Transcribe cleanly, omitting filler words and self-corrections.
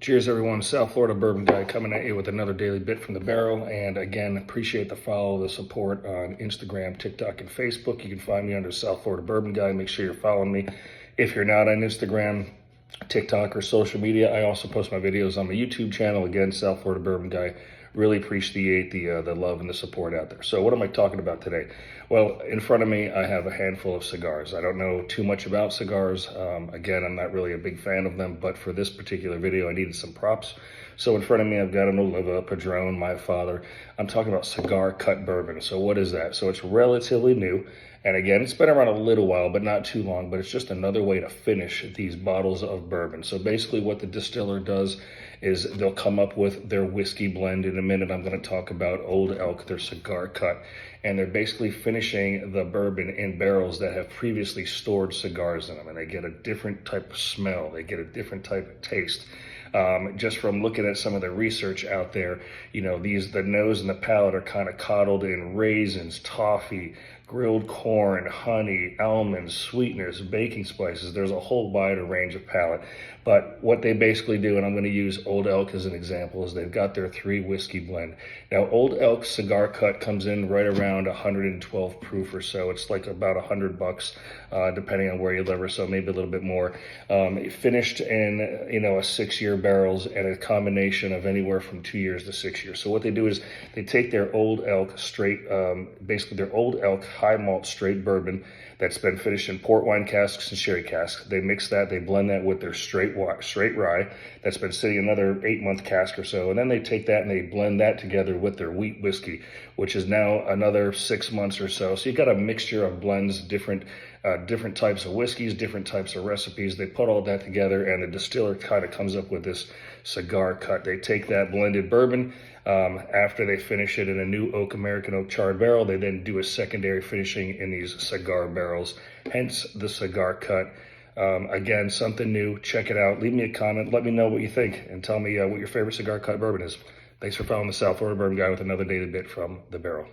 Cheers, everyone. South Florida Bourbon Guy coming at you with another daily bit from the barrel. And again, appreciate the follow, the support on Instagram, TikTok, and Facebook. You can find me under South Florida Bourbon Guy. Make sure you're following me. If you're not on Instagram, TikTok, or social media, I also post my videos on my YouTube channel. Again, South Florida Bourbon Guy. Really appreciate the love and the support out there. So what am I talking about today? Well, in front of me, I have a handful of cigars. I don't know too much about cigars. Again, I'm not really a big fan of them, but for this particular video, I needed some props. So in front of me, I've got an Oliva, Padron, My Father. I'm talking about Cigar Cut Bourbon. So what is that? So it's relatively new. And again, it's been around a little while, but not too long, but it's just another way to finish these bottles of bourbon. So basically what the distiller does is they'll come up with their whiskey blend. In a minute, I'm going to talk about Old Elk, their cigar cut, and they're basically finishing the bourbon in barrels that have previously stored cigars in them, and they get a different type of smell. They get a different type of taste. Just from looking at some of the research out there, you know, the nose and the palate are kind of coddled in raisins, toffee, grilled corn, honey, almonds, sweeteners, baking spices. There's a whole wider range of palate. But what they basically do, and I'm going to use Old Elk as an example, is they've got their 3 whiskey blend. Now, Old Elk Cigar Cut comes in right around 112 proof or so. It's like about $100, depending on where you live, or so maybe a little bit more. Finished in, you know, a 6-year barrels and a combination of anywhere from 2 years to 6 years. So what they do is they take their Old Elk straight, basically their Old Elk high malt straight bourbon that's been finished in port wine casks and sherry casks. They mix that, they blend that with their straight rye that's been sitting another 8-month cask or so, and then they take that and they blend that together with their wheat whiskey, which is now another 6 months or so. So you've got a mixture of blends, different types of whiskeys, different types of recipes. They put all that together, and the distiller kind of comes up with this cigar cut. They take that blended bourbon, after they finish it in a new American oak charred barrel, they then do a secondary finishing in these cigar barrels, hence the cigar cut. Again, something new. Check it out. Leave me a comment. Let me know what you think, and tell me what your favorite cigar cut bourbon is. Thanks for following the South Florida Bourbon Guy with another daily bit from the barrel.